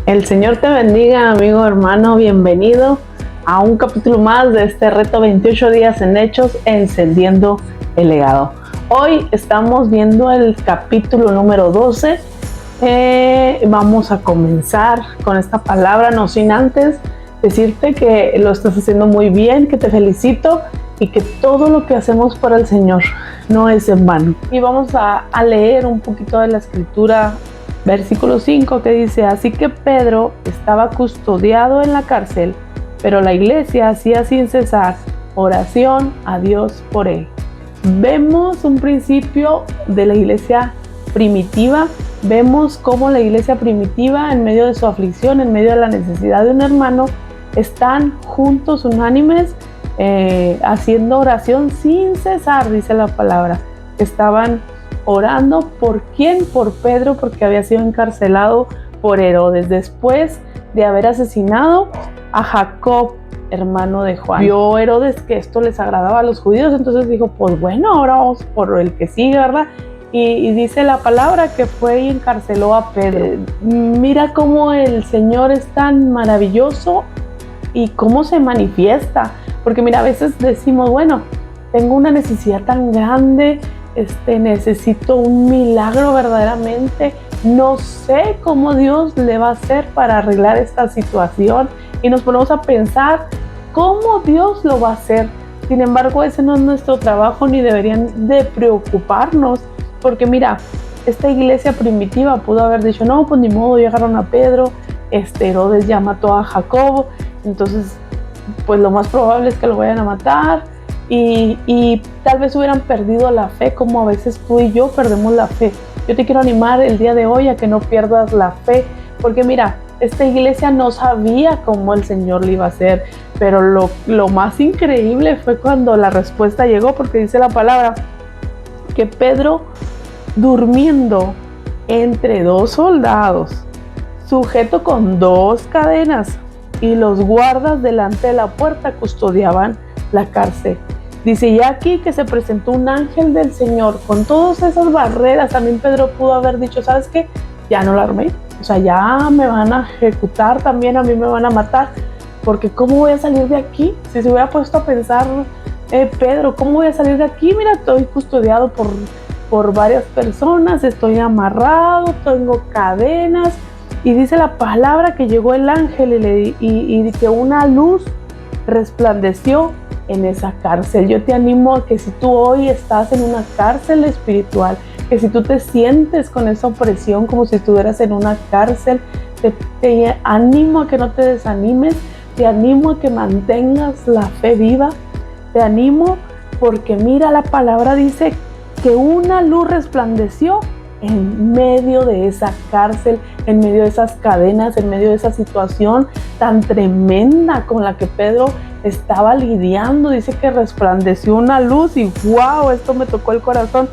El Señor te bendiga, amigo, hermano, bienvenido a un capítulo más de este reto 28 días en Hechos, encendiendo el legado. Hoy estamos viendo el capítulo número 12. Vamos a comenzar con esta palabra, no sin antes decirte que lo estás haciendo muy bien, que te felicito y que todo lo que hacemos para el Señor no es en vano. Y vamos a leer un poquito de la escritura. Versículo 5 que dice: así que Pedro estaba custodiado en la cárcel, pero la iglesia hacía sin cesar oración a Dios por él. Vemos un principio de la iglesia primitiva, vemos cómo la iglesia primitiva, en medio de su aflicción, en medio de la necesidad de un hermano, están juntos, unánimes, haciendo oración sin cesar, dice la palabra. Estaban orando ¿por quién? Por Pedro, porque había sido encarcelado por Herodes después de haber asesinado a Jacob, hermano de Juan. Vio Herodes que esto les agradaba a los judíos, entonces dijo, pues bueno, ahora vamos por el que sigue, ¿verdad? Y dice la palabra que fue y encarceló a Pedro. Mira cómo el Señor es tan maravilloso y cómo se manifiesta, porque mira, a veces decimos, bueno, tengo una necesidad tan grande, necesito un milagro verdaderamente, no sé cómo Dios le va a hacer para arreglar esta situación, y nos ponemos a pensar cómo Dios lo va a hacer. Sin embargo, ese no es nuestro trabajo, ni deberían de preocuparnos, porque mira, esta iglesia primitiva pudo haber dicho, no, pues ni modo, llegaron a Pedro, Herodes ya mató a Jacobo, entonces pues lo más probable es que lo vayan a matar. Y tal vez hubieran perdido la fe, como a veces tú y yo perdemos la fe. Yo te quiero animar el día de hoy a que no pierdas la fe, porque mira, esta iglesia no sabía cómo el Señor le iba a hacer, pero lo más increíble fue cuando la respuesta llegó, porque dice la palabra que Pedro, durmiendo entre dos soldados, sujeto con dos cadenas, y los guardas delante de la puerta custodiaban la cárcel. Dice, ya aquí que se presentó un ángel del Señor con todas esas barreras. También Pedro pudo haber dicho, ¿sabes qué? Ya no la armé, o sea, ya me van a ejecutar, también a mí me van a matar, porque ¿cómo voy a salir de aquí? Si se hubiera puesto a pensar, Pedro, ¿cómo voy a salir de aquí? Mira, estoy custodiado por varias personas, estoy amarrado, tengo cadenas. Y dice la palabra que llegó el ángel y que una luz resplandeció en esa cárcel. Yo te animo a que si tú hoy estás en una cárcel espiritual, que si tú te sientes con esa opresión como si estuvieras en una cárcel, te animo a que no te desanimes, te animo a que mantengas la fe viva, te animo porque mira, la palabra dice que una luz resplandeció en medio de esa cárcel, en medio de esas cadenas, en medio de esa situación tan tremenda con la que Pedro estaba lidiando. Dice que resplandeció una luz y wow, esto me tocó el corazón,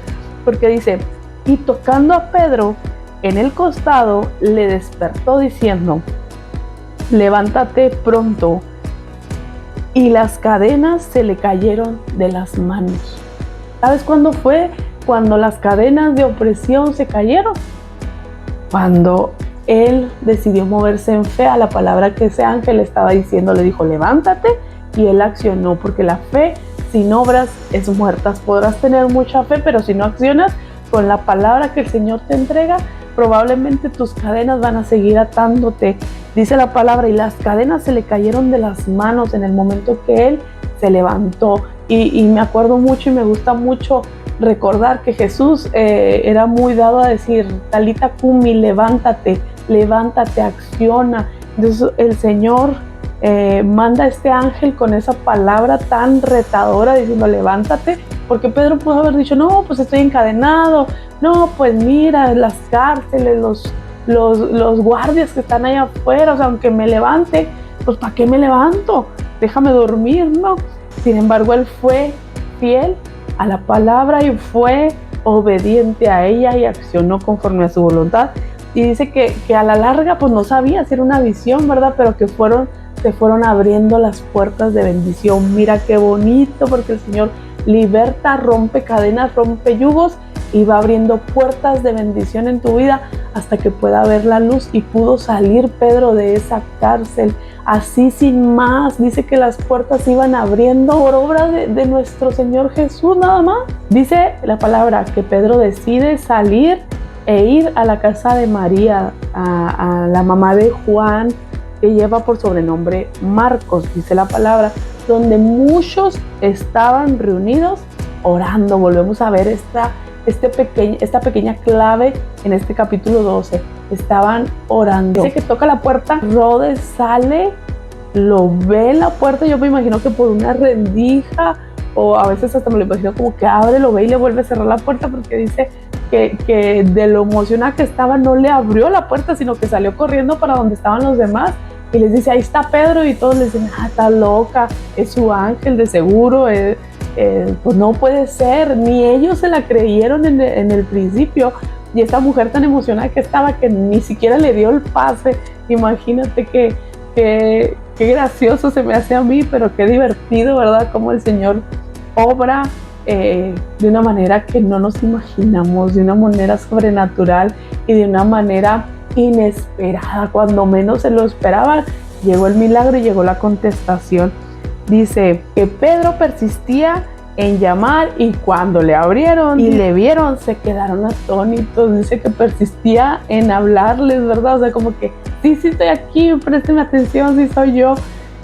porque dice, y tocando a Pedro en el costado, le despertó diciendo, levántate pronto, y las cadenas se le cayeron de las manos. ¿Sabes cuándo fue? Cuando las cadenas de opresión se cayeron, cuando él decidió moverse en fe a la palabra que ese ángel estaba diciendo, le dijo, levántate, y él accionó, porque la fe sin obras es muerta. Podrás tener mucha fe, pero si no accionas con la palabra que el Señor te entrega, probablemente tus cadenas van a seguir atándote. Dice la palabra, y las cadenas se le cayeron de las manos en el momento que él se levantó. Y me acuerdo mucho y me gusta mucho recordar que Jesús era muy dado a decir, Talita Cumi, levántate, levántate, acciona. Entonces el Señor manda a este ángel con esa palabra tan retadora diciendo, levántate, porque Pedro pudo haber dicho, no, pues estoy encadenado, no, pues mira, las cárceles, los guardias que están allá afuera, o sea, aunque me levante, pues ¿para qué me levanto? Déjame dormir, ¿no? Sin embargo, él fue fiel a la palabra y fue obediente a ella y accionó conforme a su voluntad. Y dice que a la larga pues no sabía si era una visión, ¿verdad? Pero que se fueron abriendo las puertas de bendición. Mira qué bonito, porque el Señor liberta, rompe cadenas, rompe yugos y va abriendo puertas de bendición en tu vida. hasta que pueda ver la luz. Y pudo salir Pedro de esa cárcel, así sin más. Dice que las puertas iban abriendo por obra de nuestro Señor Jesús nada más. Dice la palabra que Pedro decide salir e ir a la casa de María, a la mamá de Juan, que lleva por sobrenombre Marcos, dice la palabra, donde muchos estaban reunidos orando. Volvemos a ver esta pequeña clave en este capítulo 12. Estaban orando. Dice que toca la puerta, Herodes sale, lo ve en la puerta, yo me imagino que por una rendija, o a veces hasta me lo imagino como que abre, lo ve y le vuelve a cerrar la puerta, porque dice que de lo emocionada que estaba no le abrió la puerta, sino que salió corriendo para donde estaban los demás y les dice, ahí está Pedro, y todos les dicen, está loca, es su ángel de seguro, pues no puede ser. Ni ellos se la creyeron en el principio, y esta mujer tan emocionada que estaba, que ni siquiera le dio el pase. Imagínate qué gracioso se me hace a mí, pero qué divertido, ¿verdad? Cómo el Señor obra de una manera que no nos imaginamos, de una manera sobrenatural y de una manera inesperada. Cuando menos se lo esperaban, llegó el milagro y llegó la contestación. Dice que Pedro persistía en llamar, y cuando le abrieron y le vieron, se quedaron atónitos. Dice que persistía en hablarles, ¿verdad? O sea, como que sí estoy aquí, présteme atención, sí soy yo.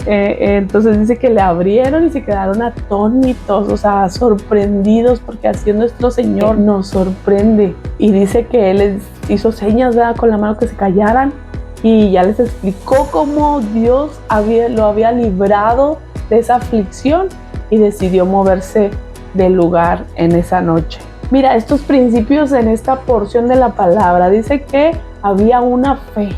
Entonces dice que le abrieron y se quedaron atónitos, o sea, sorprendidos, porque así nuestro Señor nos sorprende. Y dice que Él les hizo señas, ¿verdad?, con la mano, que se callaran, y ya les explicó cómo Dios lo había librado de esa aflicción, y decidió moverse del lugar en esa noche. Mira, estos principios en esta porción de la palabra, dice que había una fe.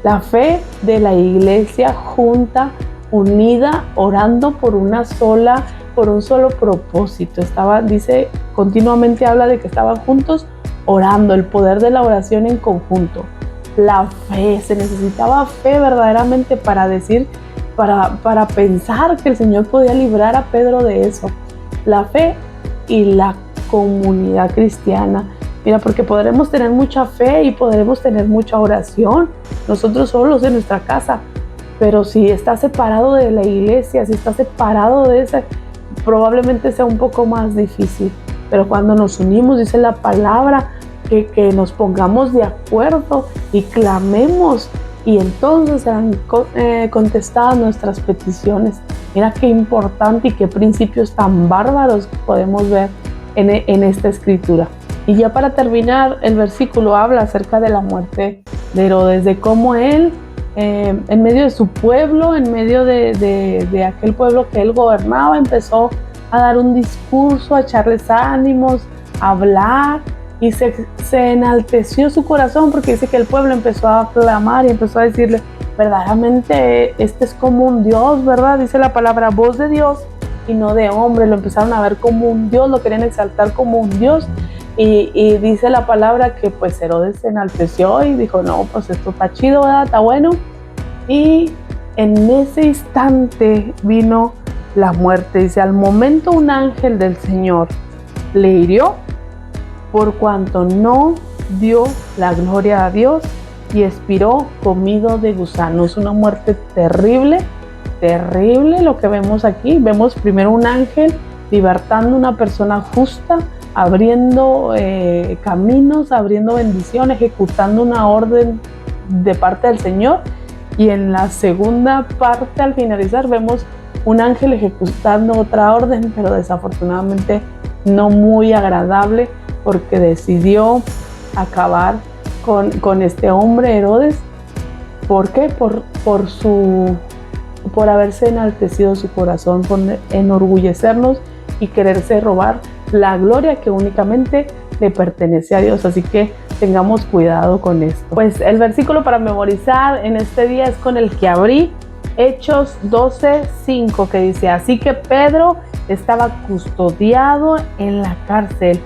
La fe de la iglesia junta, unida, orando por un solo propósito. Dice, continuamente habla de que estaban juntos orando, el poder de la oración en conjunto. La fe, se necesitaba fe verdaderamente para pensar que el Señor podía librar a Pedro de eso. La fe y la comunidad cristiana. Mira, porque podremos tener mucha fe y podremos tener mucha oración nosotros solos en nuestra casa, pero si estás separado de la iglesia, si estás separado de ese, probablemente sea un poco más difícil. Pero cuando nos unimos, dice la palabra, que nos pongamos de acuerdo y clamemos, y entonces serán contestadas nuestras peticiones. Mira qué importante y qué principios tan bárbaros podemos ver en esta escritura. Y ya para terminar, el versículo habla acerca de la muerte de Herodes, de cómo él, en medio de su pueblo, en medio de aquel pueblo que él gobernaba, empezó a dar un discurso, a echarles ánimos, a hablar, y se enalteció su corazón, porque dice que el pueblo empezó a clamar y empezó a decirle, verdaderamente este es como un Dios, ¿verdad? Dice la palabra, voz de Dios y no de hombre. Lo empezaron a ver como un Dios, lo querían exaltar como un Dios. Y dice la palabra que pues Herodes se enalteció y dijo, no, pues esto está chido, ¿verdad? Está bueno. Y en ese instante vino la muerte. Dice, al momento un ángel del Señor le hirió, por cuanto no dio la gloria a Dios, y expiró comido de gusanos. Una muerte terrible, terrible lo que vemos aquí. Vemos primero un ángel libertando a una persona justa, abriendo caminos, abriendo bendición, ejecutando una orden de parte del Señor. Y en la segunda parte, al finalizar, vemos un ángel ejecutando otra orden, pero desafortunadamente no muy agradable, porque decidió acabar con este hombre Herodes. ¿Por qué? Por haberse enaltecido su corazón, por enorgullecernos y quererse robar la gloria que únicamente le pertenece a Dios. Así que tengamos cuidado con esto. Pues el versículo para memorizar en este día es con el que abrí, Hechos 12:5, que dice, así que Pedro estaba custodiado en la cárcel,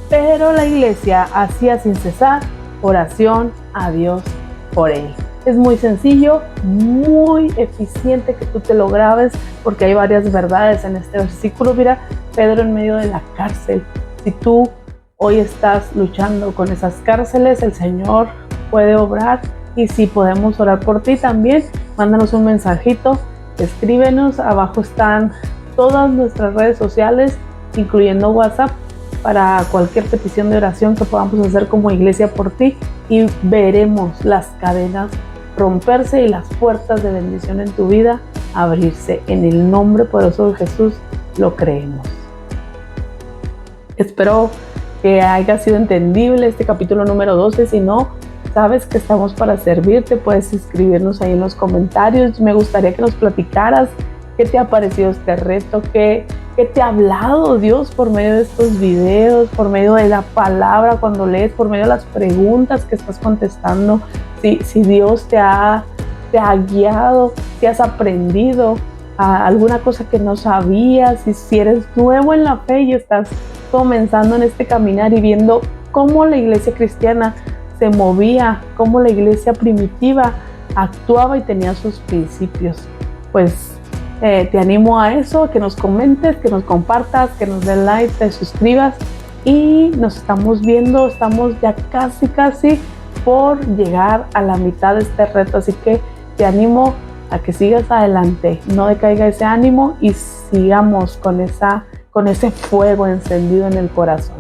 pero la iglesia hacía sin cesar oración a Dios por él. Es muy sencillo, muy eficiente que tú te lo grabes, porque hay varias verdades en este versículo. Mira, Pedro en medio de la cárcel. Si tú hoy estás luchando con esas cárceles, el Señor puede obrar. Y si podemos orar por ti también, mándanos un mensajito, escríbenos. Abajo están todas nuestras redes sociales, incluyendo WhatsApp, para cualquier petición de oración que podamos hacer como iglesia por ti, y veremos las cadenas romperse y las puertas de bendición en tu vida abrirse. En el nombre poderoso de Jesús lo creemos. Espero que haya sido entendible este capítulo número 12. Si no, sabes que estamos para servirte. Puedes escribirnos ahí en los comentarios. Me gustaría que nos platicaras qué te ha parecido este reto, qué te ha hablado Dios por medio de estos videos, por medio de la palabra cuando lees, por medio de las preguntas que estás contestando. Si Dios te ha guiado, si has aprendido alguna cosa que no sabías, si eres nuevo en la fe y estás comenzando en este caminar y viendo cómo la iglesia cristiana se movía, cómo la iglesia primitiva actuaba y tenía sus principios, pues te animo a eso, que nos comentes, que nos compartas, que nos des like, te suscribas, y nos estamos viendo. Estamos ya casi por llegar a la mitad de este reto, así que te animo a que sigas adelante, no decaiga ese ánimo y sigamos con ese fuego encendido en el corazón.